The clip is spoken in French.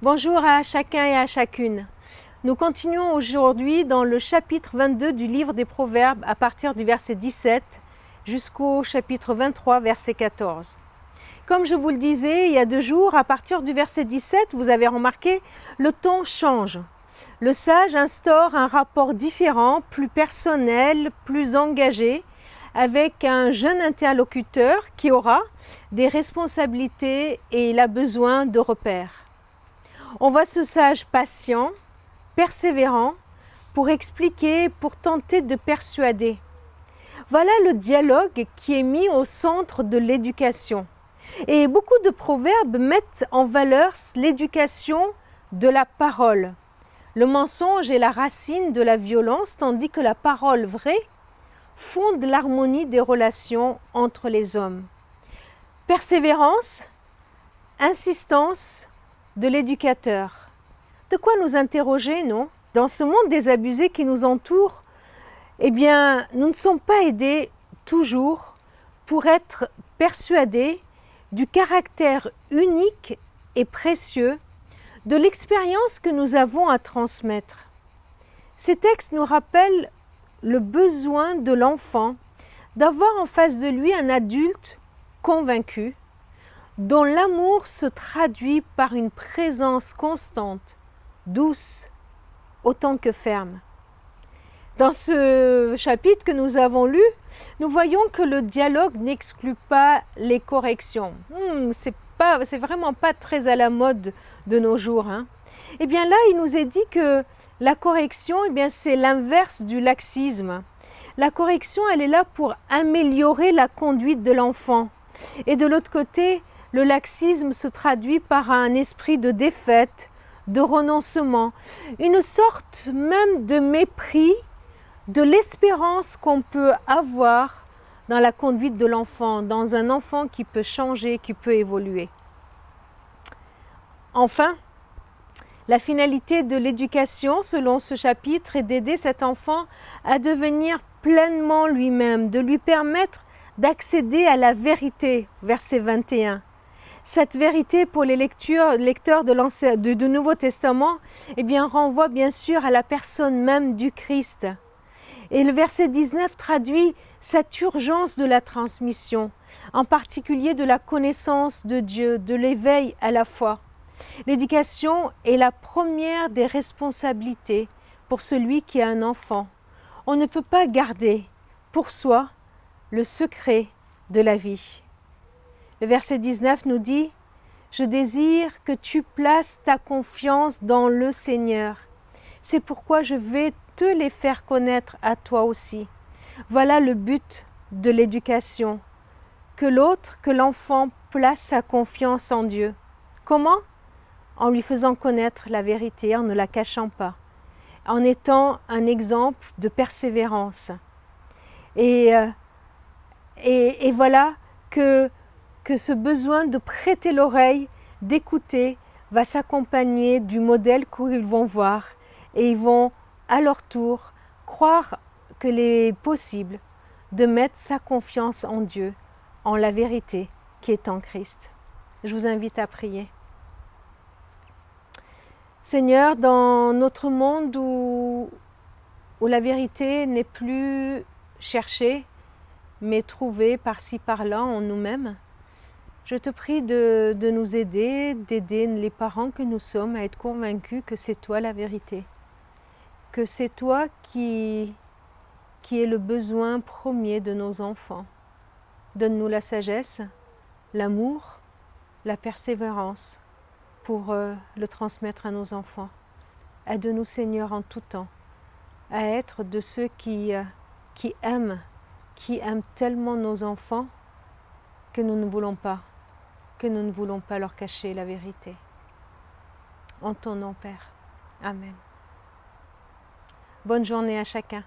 Bonjour à chacun et à chacune. Nous continuons aujourd'hui dans le chapitre 22 du livre des Proverbes à partir du verset 17 jusqu'au chapitre 23, verset 14. Comme je vous le disais il y a 2 jours, à partir du verset 17, vous avez remarqué, le ton change. Le sage instaure un rapport différent, plus personnel, plus engagé, avec un jeune interlocuteur qui aura des responsabilités et il a besoin de repères. On voit ce sage patient, persévérant, pour expliquer, pour tenter de persuader. Voilà le dialogue qui est mis au centre de l'éducation. Et beaucoup de proverbes mettent en valeur l'éducation de la parole. Le mensonge est la racine de la violence, tandis que la parole vraie fonde l'harmonie des relations entre les hommes. Persévérance, insistance de l'éducateur. De quoi nous interroger, non? Dans ce monde désabusé qui nous entoure, eh bien, nous ne sommes pas aidés toujours pour être persuadés du caractère unique et précieux de l'expérience que nous avons à transmettre. Ces textes nous rappellent le besoin de l'enfant d'avoir en face de lui un adulte convaincu, dont l'amour se traduit par une présence constante, douce, autant que ferme. Dans ce chapitre que nous avons lu, nous voyons que le dialogue n'exclut pas les corrections. C'est vraiment pas très à la mode de nos jours. Eh bien là, il nous est dit que la correction, c'est l'inverse du laxisme. La correction, elle est là pour améliorer la conduite de l'enfant. Et de l'autre côté, le laxisme se traduit par un esprit de défaite, de renoncement, une sorte même de mépris de l'espérance qu'on peut avoir dans la conduite de l'enfant, dans un enfant qui peut changer, qui peut évoluer. Enfin, la finalité de l'éducation, selon ce chapitre, est d'aider cet enfant à devenir pleinement lui-même, de lui permettre d'accéder à la vérité, verset 21. Cette vérité pour les lecteurs du Nouveau Testament renvoie bien sûr à la personne même du Christ. Et le verset 19 traduit cette urgence de la transmission, en particulier de la connaissance de Dieu, de l'éveil à la foi. L'éducation est la première des responsabilités pour celui qui a un enfant. On ne peut pas garder pour soi le secret de la vie. Le verset 19 nous dit « Je désire que tu places ta confiance dans le Seigneur. C'est pourquoi je vais te les faire connaître à toi aussi. » Voilà le but de l'éducation, que l'enfant place sa confiance en Dieu. Comment? En lui faisant connaître la vérité, en ne la cachant pas, en étant un exemple de persévérance. Et voilà que ce besoin de prêter l'oreille, d'écouter, va s'accompagner du modèle qu'ils vont voir et ils vont à leur tour croire qu'il est possible de mettre sa confiance en Dieu, en la vérité qui est en Christ. Je vous invite à prier. Seigneur, dans notre monde où la vérité n'est plus cherchée, mais trouvée par-ci par-là en nous-mêmes, je te prie de nous aider, d'aider les parents que nous sommes à être convaincus que c'est toi la vérité, que c'est toi qui est le besoin premier de nos enfants. Donne-nous la sagesse, l'amour, la persévérance pour le transmettre à nos enfants. Aide-nous, Seigneur, en tout temps, à être de ceux qui aiment tellement nos enfants que nous ne voulons pas leur cacher la vérité. En ton nom, Père. Amen. Bonne journée à chacun.